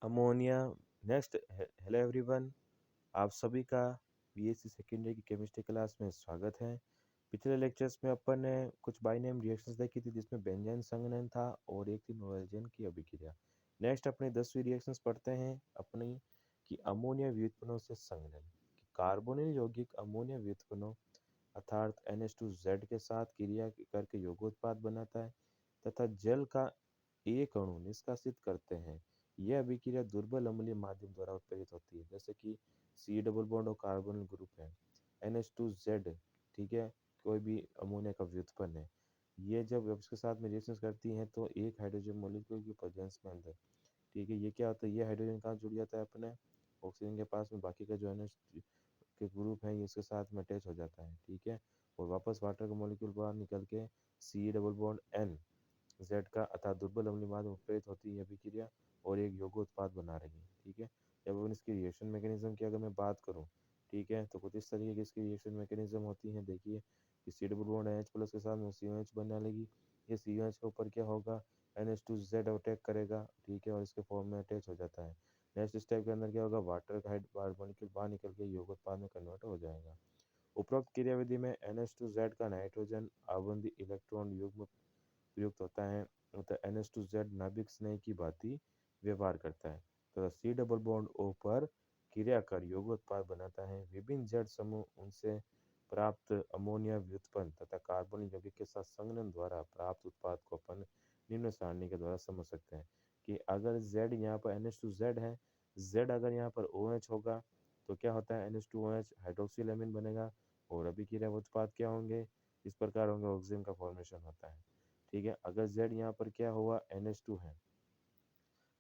Ammonia. Next, hello everyone, आप सभी का बीएससी सेकेंडरी की केमिस्ट्री क्लास में स्वागत है। पिछले लेक्चर्स में अपन ने कुछ बाइनेम रिएक्शंस देखी थी जिसमें बेंजीन संघनन था और एक थी नोएल्जेन की अभिक्रिया। नेक्स्ट अपनी 10वीं रिएक्शंस पढ़ते हैं अपनी कि अमोनिया व्युत्पन्नों से संघनन। कार्बोनिल यौगिक अमोनिया व्युत्पन्नों अर्थात NH2Z के साथ क्रिया करके यौगोत्पाद बनाता है तथा जल का एक अणु निष्कासित करते हैं। यह अभिक्रिया दुर्बल अम्लीय माध्यम द्वारा उत्प्रेरित होती है, जैसे कि सी डबल बॉन्ड और कार्बोनिल ग्रुप है, NH2Z, ठीक है, कोई भी अमोनिया का व्युत्पन्न है। ये जब इसके साथ में रिएक्शन करती हैं तो एक हाइड्रोजन मॉलिक्यूल की प्रेजेंस में अंदर, ठीक है, ये क्या होता है, ये हाइड्रोजन कहाँ जुड़ जाता है अपने ऑक्सीजन के पास में, बाकी का जो NH के ग्रुप है ये इसके साथ में अटैच हो जाता है, ठीक है, और वापस वाटर का मॉलिक्यूल बाहर निकल के C double bond N Z का अर्थात दुर्बल अम्लीय माध्यम उत्प्रेरित होती है अभिक्रिया और एक यौगोत्पाद बना रही है, ठीक है। जब अपन इसकी रिएक्शन मैकेनिज्म की अगर मैं बात करूं, ठीक है, तो कुछ इस तरीके की इसकी रिएक्शन मैकेनिज्म होती है। देखिए कि C double bond H plus के साथ में सी एच बना लेगी, ये सी एच के ऊपर क्या होगा, NH2Z अटैक करेगा, ठीक है, और इसके फॉर्म में अटैच हो जाता है। नेक्स्ट स्टेप के अंदर क्या होगा, वाटर का मॉलिक्यूल बाहर निकल के यौगोत्पाद में कन्वर्ट हो जाएगा। उपरोक्त क्रियाविधि में NH2Z का नाइट्रोजन आबंधी इलेक्ट्रॉन युग्म प्रयुक्त होता है तथा NH2Z नाभिक स्नेह की भांति व्यवहार करता है तथा सी डबल बॉन्ड O पर क्रिया कर यौगोत्पाद बनाता है। विभिन्न जेड समूह उनसे प्राप्त अमोनिया व्युत्पन्न तथा कार्बन यौगिक के साथ संघनन द्वारा प्राप्त उत्पाद को अपन निम्न सारणी के द्वारा समझ सकते हैं कि अगर Z यहाँ पर NH2Z है, Z अगर यहाँ पर OH होगा तो क्या होता है, NH2OH हाइड्रोक्सिल एमीन बनेगा और अभिक्रिया उत्पाद क्या होंगे, इस प्रकार होंगे, ऑक्सीजन का फॉर्मेशन होता है, ठीक है। अगर Z यहाँ पर क्या हुआ, NH2 है,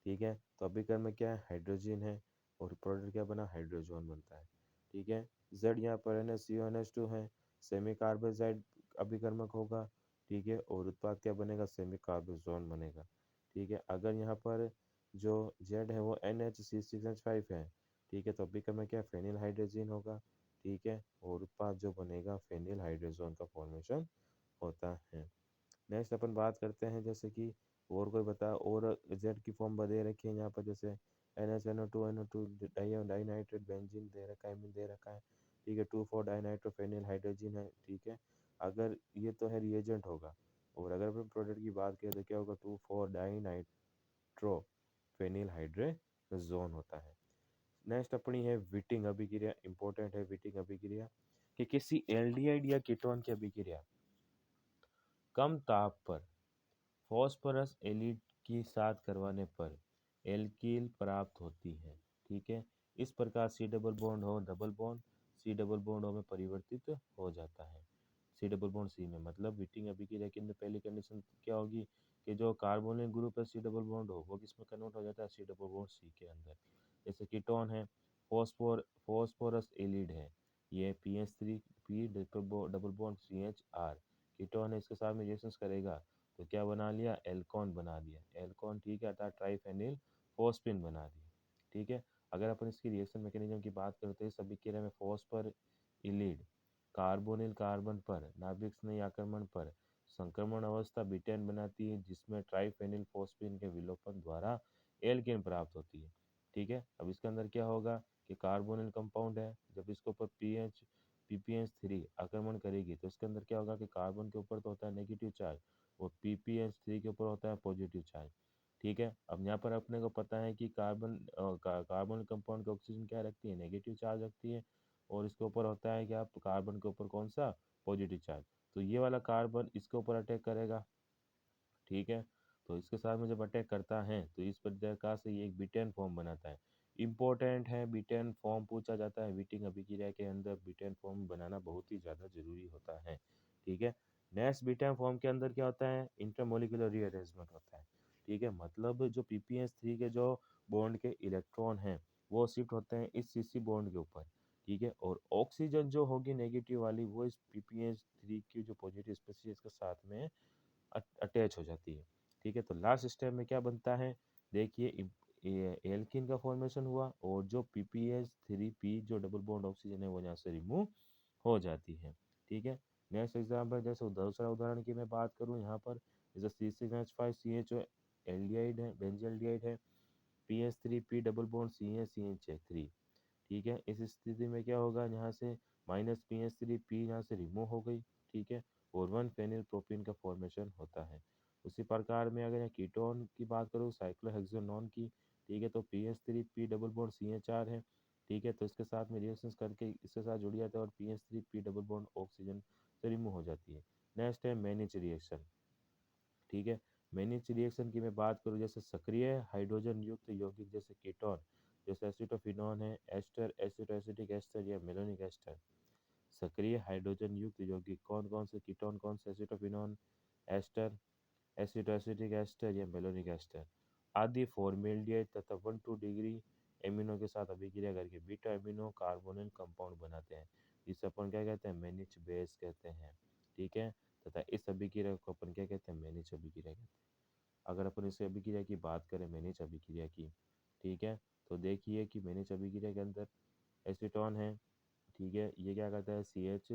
ठीक है, तो अभिकर्म में क्या है, हाइड्रोजन है और प्रोडक्ट क्या बना, हाइड्रोजन बनता है, ठीक है। Z यहाँ पर NH2 NH2 है, सेमी कार्बोजाइड अभिकर्मक होगा, ठीक है, और उत्पाद क्या बनेगा, सेमी कार्बोजोन बनेगा, ठीक है। अगर यहाँ पर जो Z है वो NH6CH5 है, ठीक है, तो अभिकर्मक क्या, फेनिल हाइड्रोजन होगा, ठीक है, और उत्पाद जो बनेगा फेनिल हाइड्रोजन का फॉर्मेशन होता है। नेक्स्ट अपन बात करते हैं जैसे कि और कोई बता, और जेड की फॉर्म दे रखी है यहाँ पर, जैसे NHNO2 डाई नाइट्रेट बेंजीन दे रखा है, एमीन दे रखा है, ठीक है, 2,4 डाइनाइट्रोफेनिल हाइड्रोजन है, ठीक है। अगर ये तो है रिएजेंट होगा, और अगर अपन प्रोडक्ट की बात करें तो क्या होगा, 2,4 डाइनाइट्रोफेनिल हाइड्रोजोन होता है। नेक्स्ट अपनी है विटिंग अभिक्रिया, इंपॉर्टेंट है विटिंग अभिक्रिया कि किसी एल्डिहाइड या कीटोन की अभिक्रिया कम ताप पर फॉस्फोरस एलिड के साथ करवाने पर एल्कील प्राप्त होती है, ठीक है। इस प्रकार C double bond O double bond C double bond O में परिवर्तित हो जाता है, सी डबल बॉन्ड सी में, मतलब विटिंग अभिक्रिया के अंदर पहली कंडीशन क्या होगी कि जो कार्बोनिल ग्रुप है सी डबल बॉन्ड हो वो किस में कन्वर्ट हो जाता है, सी डबल बॉन्ड सी के अंदर। जैसे कीटोन है, फॉस्फोरस एलिड है, ये PH3 P double bond CHR ketone है, इसके साथ में रिएक्शन करेगा तो क्या बना लिया, एल्कोन बना दिया, एल्कोन, ठीक है, अर्थात ट्राइफेनिल फोस्फिन बना दिया, ठीक है। अगर अपन इसकी रिएक्शन मैकेनिज्म की बात करते हैं, सभी क्रिया में फॉस्फर इलिड कार्बोनिल कार्बन पर नाभिक स्नेह आक्रमण पर संक्रमण अवस्था बिटेन बनाती है जिसमें ट्राइफेनिल फोस्फिन के विलोपन द्वारा एल्केन प्राप्त होती है, ठीक है। अब इसके अंदर क्या होगा कि कार्बोनिल कंपाउंड है, जब इसके ऊपर PPH3 आक्रमण करेगी तो इसके अंदर क्या होगा कि कार्बन के ऊपर तो होता है नेगेटिव चार्ज और PPH3 के ऊपर होता है पॉजिटिव चार्ज, ठीक है। अब यहाँ पर अपने को पता है कि कार्बन कंपाउंड की ऑक्सीजन क्या रखती है, नेगेटिव चार्ज रखती है, और इसके ऊपर होता है क्या, कार्बन के ऊपर कौन सा, पॉजिटिव चार्ज, तो ये वाला कार्बन इसके ऊपर अटैक करेगा, ठीक है। तो इसके साथ में जब अटैक करता है तो इस प्रकार से ये एक बिटेन फॉर्म बनाता है, इंपॉर्टेंट है, बिटेन फॉर्म पूछा जाता है विटिंग अभिक्रिया के अंदर, बिटेन फॉर्म बनाना बहुत ही ज़्यादा जरूरी होता है, ठीक है। नेक्स्ट बिटेन फॉर्म के अंदर क्या होता है, इंटरमोलिकुलर रीअरेंजमेंट होता है, ठीक है, मतलब जो PPH3 के जो बॉन्ड के इलेक्ट्रॉन हैं वो शिफ्ट होते हैं इस CC बॉन्ड के ऊपर, ठीक है, और ऑक्सीजन जो होगी नेगेटिव वाली वो इस PPH3 की जो पॉजिटिव स्पीशीज के साथ में अटैच हो जाती है, ठीक है। तो लास्ट स्टेप में क्या बनता है, देखिए एल्किन का फॉर्मेशन हुआ और जो PPH3P जो डबल बॉन्ड ऑक्सीजन है वो यहाँ से रिमूव हो जाती है, ठीक है। नेक्स्ट एग्जाम्पल, जैसे दूसरा उदाहरण की मैं बात करूँ यहाँ पर, जैसे C6H5CH एल्डिहाइड है, बेंजील्डिहाइड है, P double bond C H three. ठीक है, इस स्थिति में क्या होगा, यहाँ से माइनस पी यहाँ से रिमूव हो गई। ठीक है, और 1 फेनिल प्रोपीन का फॉर्मेशन होता है। उसी प्रकार में अगर यहाँ कीटोन की बात करूँ साइक्लोहेक्सेनोन की, ठीक है, तो पी डबल बॉन्ड CH4 है। ठीक है, तो इसके साथ में रिएक्शंस करके इसके साथ जुड़ जाता है और पी डबल बॉन्ड ऑक्सीजन से रिमूव हो जाती है। नेक्स्ट है मैनिच रिएक्शन। ठीक है, मैनिच रिएक्शन की मैं बात करूँ, जैसे सक्रिय हाइड्रोजन युक्त यौगिक जैसे कीटोन, जैसे एसिटोफिनॉन है, एस्टर, एसिटोएसिटिक एस्टर या मेलोनिक एस्टर। सक्रिय हाइड्रोजन युक्त यौगिक कौन कौन से कीटोन, कौन से एसिटोफिनॉन, एस्टर, एसिटोएसिटिक एस्टर या मेलोनिक एस्टर आदि फॉर्मेल्डिहाइड तथा 1,2 डिग्री एमिनो के साथ अभिक्रिया करके बीटा एमिनो कार्बोनिल कंपाउंड बनाते हैं, जिसे अपन क्या कहते हैं, मैनिच बेस कहते हैं। ठीक है, तथा इस अभिक्रिया को अपन क्या कहते हैं, मैनिच अभिक्रिया कहते हैं। अगर अपन इस अभिक्रिया की बात करें, मैनिच अभिक्रिया की, ठीक है, तो देखिए कि मैनिच अभिक्रिया के अंदर एसीटोन है। ठीक है, ये क्या करता है, सी एच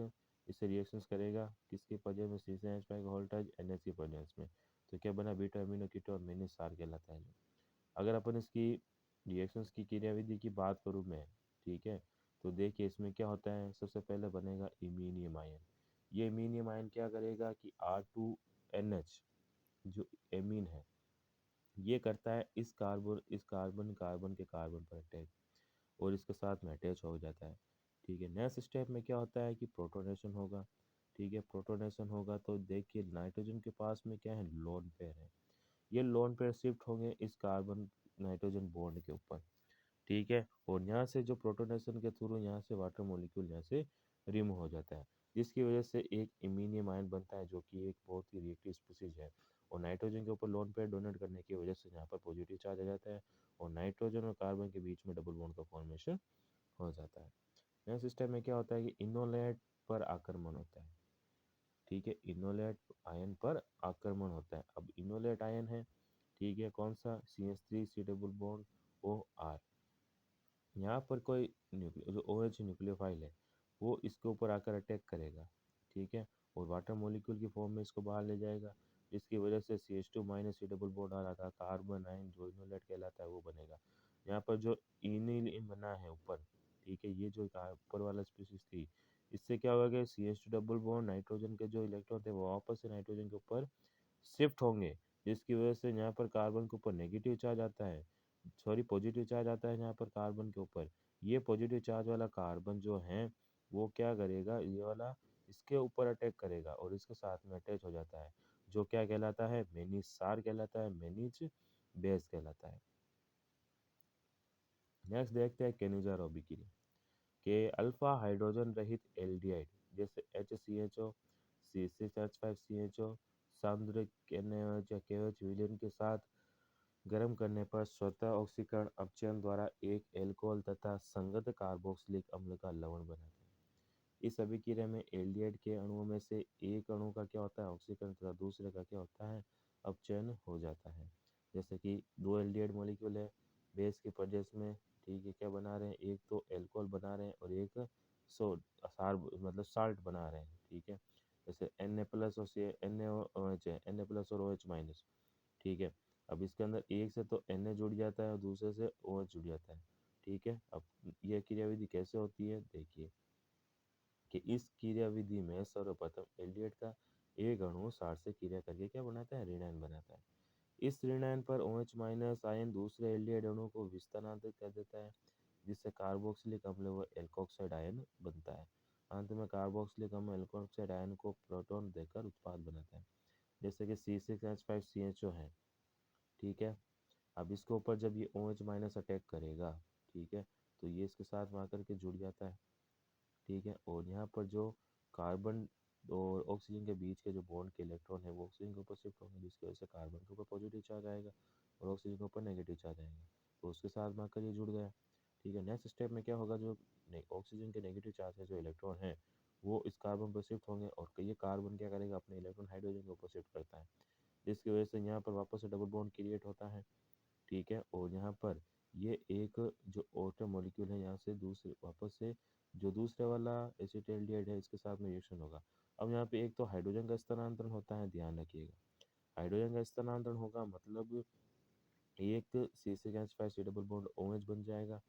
इससे रिएक्शंस करेगा किसके प्रेजेंस में, सी से एच पाएगा वोल्टेज एन एच की प्रेजेंस में, तो क्या बना, बीटा अमीनो कीटोन मैनिच सार कहलाता है। अगर अपन इसकी रिएक्शंस की क्रियाविधि की बात करूँ मैं, ठीक है, तो देखिए इसमें क्या होता है, सबसे पहले बनेगा इमीनियम आयन। ये इमीनियम आयन क्या करेगा कि R2NH जो एमीन है, ये करता है इस कार्बन कार्बन के कार्बन पर अटैच और इसके साथ में अटैच हो जाता है। ठीक है, नेक्स्ट स्टेप में क्या होता है कि प्रोटोनेशन होगा। ठीक है, प्रोटोनेशन होगा तो देखिए नाइट्रोजन के पास में क्या है, लोन पेयर है। ये लोन पेयर शिफ्ट होंगे इस कार्बन नाइट्रोजन बॉन्ड के ऊपर। ठीक है, और यहाँ से जो प्रोटोनेशन के थ्रू यहाँ से वाटर मॉलिक्यूल यहाँ से रिमूव हो जाता है, जिसकी वजह से एक इमीनियम आयन बनता है, जो कि एक बहुत ही रिएक्टिव स्पीसीज है। और नाइट्रोजन के ऊपर लोन पेयर डोनेट करने की वजह से यहाँ पर पॉजिटिव चार्ज आ जाता है और नाइट्रोजन और कार्बन के बीच में डबल बॉन्ड का फॉर्मेशन हो जाता है। नए सिस्टम में क्या होता है कि इनोलेट पर आक्रमण होता है। ठीक है, इनोलेट आयन पर आक्रमण होता है। अब इनोलेट आयन है, ठीक है, कौन सा, CH3 C double bond OR। यहाँ पर कोई जो OH न्यूक्लियोफाइल है वो इसके ऊपर आकर अटैक करेगा। ठीक है, और वाटर मॉलिक्यूल की फॉर्म में इसको बाहर ले जाएगा, जिसकी वजह से CH2 minus C double bond आ रहा था, कार्बन आयन जो इनोलेट कहलाता है वो बनेगा। यहाँ पर जो इनिल बना है ऊपर, ठीक है, ये जो ऊपर वाला स्पीसीज थी, इससे क्या होगा, CH2 डबल बॉन्ड नाइट्रोजन के जो इलेक्ट्रॉन थे वो वापस से नाइट्रोजन के ऊपर शिफ्ट होंगे, जिसकी वजह से यहाँ पर कार्बन के ऊपर नेगेटिव चार्ज आता है, सॉरी पॉजिटिव चार्ज आता है यहाँ पर कार्बन के ऊपर। ये पॉजिटिव चार्ज वाला कार्बन जो है वो क्या करेगा, ये वाला इसके ऊपर अटैक करेगा और इसके साथ में अटैच हो जाता है, जो क्या कहलाता है, मैनिच सार कहलाता है, मैनिच बेस कहलाता है। नेक्स्ट देखते हैं केनिजर अभिक्रिया के अल्फा हाइड्रोजन रहित एल्डिहाइड जैसे HCHO C6H5CHO सांद्र KNH या KOH विलयन के साथ गर्म करने पर स्वतः ऑक्सीकरण अपचयन द्वारा एक एल्कोहल तथा संगत कार्बोक्सिलिक अम्ल का लवण बनाते हैं। इस अभिक्रिया में एल्डिहाइड के अणुओं में से एक अणु का क्या होता है, ऑक्सीकरण, तथा दूसरे का क्या होता है, अपचयन हो जाता है। जैसे कि दो एल्डिहाइड मॉलिक्यूल है बेस के प्रदेश में, ठीक है, क्या बना रहे हैं, एक तो एल्कोहल बना रहे हैं और एक सोड सार मतलब साल्ट बना रहे हैं। ठीक है, जैसे Na प्लस और NaOH है, Na प्लस और OH माइनस। ठीक है, अब इसके अंदर एक से तो Na जुड़ जाता है और दूसरे से OH जुड़ जाता है। ठीक है, अब यह क्रियाविधि कैसे होती है, देखिए कि इस क्रियाविधि में सर्वप्रथम एल्डिहाइड का एक अणु सार से क्रिया करके क्या बनाता है, ऋणायन बनाता है। इस ऋणायन पर OH माइनस आयन दूसरे एल्डिहाइड अणु को विस्थानांतरित कर देता है, जिससे कार्बोक्सिलिक अम्ल व एल्कोक्साइड आयन बनता है। अंत में कार्बोक्सिलिक अम्ल एल्कोक्साइड आयन को प्रोटॉन देकर उत्पाद बनाता है, जैसे कि C6H5CHO है। ठीक है, अब इसके ऊपर जब ये OH माइनस अटैक करेगा, ठीक है, तो ये इसके साथ में आकर के जुड़ जाता है। ठीक है, और यहाँ पर जो कार्बन और ऑक्सीजन के बीच के जो बॉन्ड के इलेक्ट्रॉन है वो ऑक्सीजन के ऊपर शिफ्ट होंगे, जिसकी वजह से कार्बन के ऊपर पॉजिटिव चार्ज आएगा और ऑक्सीजन के ऊपर नेगेटिव चार्ज आएगा, तो उसके साथ में आकर ये जुड़ गया। ठीक है, नेक्स्ट स्टेप में क्या होगा, जो ऑक्सीजन के नेगेटिव चार्ज है जो इलेक्ट्रॉन है वो इस कार्बन पर शिफ्ट होंगे और ये कार्बन क्या करेगा, अपने इलेक्ट्रॉन हाइड्रोजन के ऊपर शिफ्ट करता है, जिसकी वजह से यहाँ पर वापस से डबल बॉन्ड क्रिएट होता है। ठीक है, और यहाँ पर ये एक जो वाटर मॉलिक्यूल है यहाँ से दूसरे वापस से जो दूसरे वाला एसिटाल्डिहाइड है इसके साथ में रिएक्शन होगा। अब यहाँ पे एक तो हाइड्रोजन का स्थानांतरण होता है, ध्यान रखिएगा, हाइड्रोजन का स्थानांतरण होगा मतलब एक CH5 सी डबल बॉन्ड OH बन जाएगा,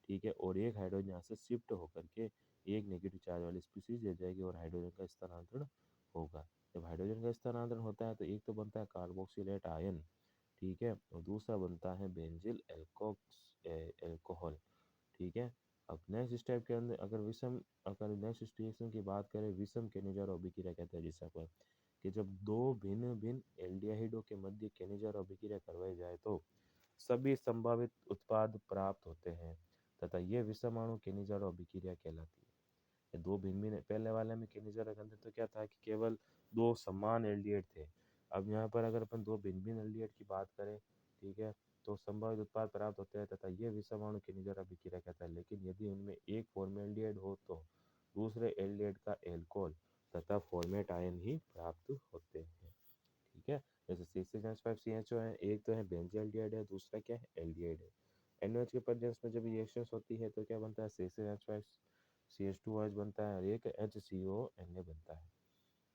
ठीक है, और एक हाइड्रोजन यहाँ से शिफ्ट होकर के एक नेगेटिव चार्ज वाली स्पीसीज ले जाएगी और हाइड्रोजन का स्थानांतरण होगा। जब हाइड्रोजन का स्थानांतरण होता है तो एक तो बनता है कार्बोक्सिलेट आयन, ठीक है, और दूसरा बनता है बेंजिल एल्कोहल, ठीक है। अब नेक्स्ट स्टेप के अंदर अगर नेक्स्ट स्टेशन की बात करें, विषम केनेजा और अभिक्रिया कहते हैं जिस पर कि जब दो भिन्न भिन्न एल्डिहाइडों के मध्य केनेजा और अभिक्रिया करवाई जाए तो सभी संभावित उत्पाद प्राप्त होते हैं तथा ये विषम अणु केनेजा और अभिक्रिया कहलाती है। ये दो भिन्न भिन्न, पहले वाले में केनेजा के अंदर तो क्या था कि केवल दो समान एल्डिहाइड थे। अब यहाँ पर अगर अपन दो भिन्न भिन्न एल्डिहाइड की बात करें, ठीक है, तो संभावित उत्पाद प्राप्त होते हैं तथा ये विषम अणु केनेजा और अभिक्रिया कहता है। लेकिन यदि उनमें एक फॉर्मेल्डिहाइड हो तो दूसरे एल्डिहाइड का एल्कोहल तथा फॉर्मेट आयन ही प्राप्त होते हैं, ठीक है। जैसे C6H5CHO है, एक तो है बेंजील्डिहाइड है, दूसरा क्या है एल्डिहाइड है। NOH के प्रेजेंस में जब रिएक्शंस होती है तो क्या बनता है C6H5CH2OH बनता है और एक HCONA बनता है।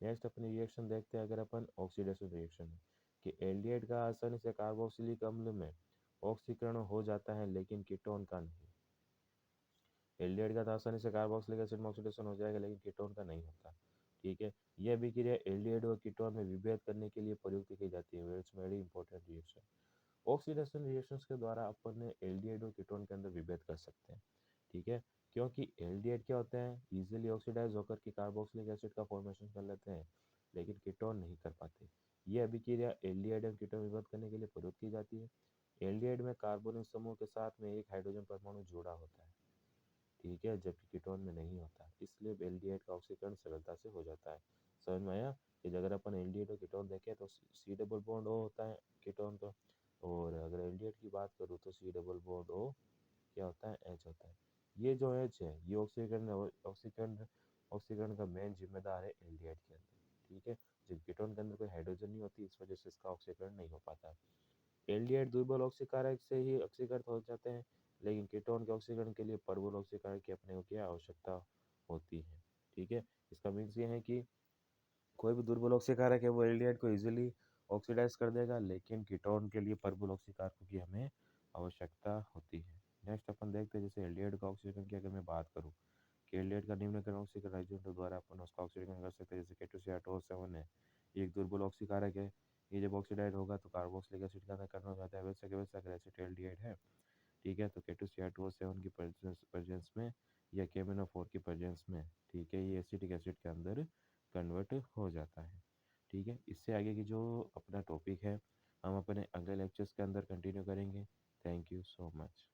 नेक्स्ट अपनी रिएक्शन देखते हैं, अगर अपन ऑक्सीडेशन रिएक्शन है कि एल्डिहाइड का आसानी से कार्बोक्सिलिक अम्ल में ऑक्सीकरण हो जाता है लेकिन कीटोन का नहीं। एल्डिहाइड का तो आसानी से कार्बोक्सिलिक एसिड में ऑक्सीडेशन हो जाएगा लेकिन कीटोन का नहीं होता, ठीक है। यह अभिक्रिया एल्डिहाइड और कीटोन में विभेद करने के लिए प्रयुक्त की जाती है। It's very important reaction. Oxidation reactions के द्वारा अपन एल्डिहाइड और कीटोन के अंदर विभेद कर सकते हैं, ठीक है, क्योंकि एल्डिहाइड क्या होते हैं, इजीली ऑक्सीडाइज होकर के कार्बोक्सिलिक एसिड का फॉर्मेशन कर लेते हैं लेकिन कीटोन नहीं कर पाते। ये अभिक्रिया एल्डिहाइड और कीटोन विभेद करने के लिए प्रयुक्त की जाती है। एल्डिहाइड में कार्बोनिल समूह के साथ में एक हाइड्रोजन परमाणु जुड़ा होता है, ठीक है, जबकि कीटोन में नहीं होता, इसलिए एल्डिहाइड का ऑक्सीकरण सरलता से हो जाता है। समझ में आया कि अगर अपन एल्डिहाइड और कीटोन देखें तो सी डबल बॉन्ड ओ होता है कीटोन का, और अगर एल्डिहाइड की बात करूँ तो सी डबल बॉन्ड ओ क्या होता है, एच होता है। ये जो एच है ये ऑक्सीकरण ऑक्सीकरण ऑक्सीकरण का मेन जिम्मेदार है एल्डिहाइड के अंदर, ठीक है। जब कीटोन के अंदर कोई हाइड्रोजन नहीं होती इस वजह से इसका ऑक्सीकरण नहीं हो पाता। एल्डिहाइड दुर्बल ऑक्सीकारक से ही ऑक्सीकृत हो जाते हैं लेकिन कीटोन के ऑक्सीकरण के लिए प्रबल ऑक्सीकारक की अपने को क्या आवश्यकता होती है, ठीक है। इसका मीन्स ये है कि कोई भी दुर्बल ऑक्सीकारक है वो एल्डिहाइड को इजीली ऑक्सीडाइज कर देगा लेकिन कीटोन के लिए प्रबल ऑक्सीकारकों की हमें आवश्यकता होती है। नेक्स्ट अपन देखते हैं, जैसे एल्डिहाइड का ऑक्सीकरण की अगर मैं बात करूँ कि एल्डिहाइड का निम्नकरण ऑक्सीकरण एजेंटों द्वारा अपन उसका ऑक्सीकरण कर सकते हैं, जैसे K2CR2O7 है, ये एक दुर्बल ऑक्सीकारक है। ये जब ऑक्सीडाइज होगा तो कार्बोक्सिलिक एसिड का कन्वर्ट हो जाता है, वैसे के वैसे अगर एसिटाल्डिहाइड है, ठीक है, तो K2CR2O7 की प्रेजेंस में या KMnO4 की प्रेजेंस में, ठीक है, ये एसिटिक एसिड के अंदर कन्वर्ट हो जाता है, ठीक है। इससे आगे की जो अपना टॉपिक है हम अपने अगले लेक्चर्स के अंदर कंटिन्यू करेंगे। Thank you so much.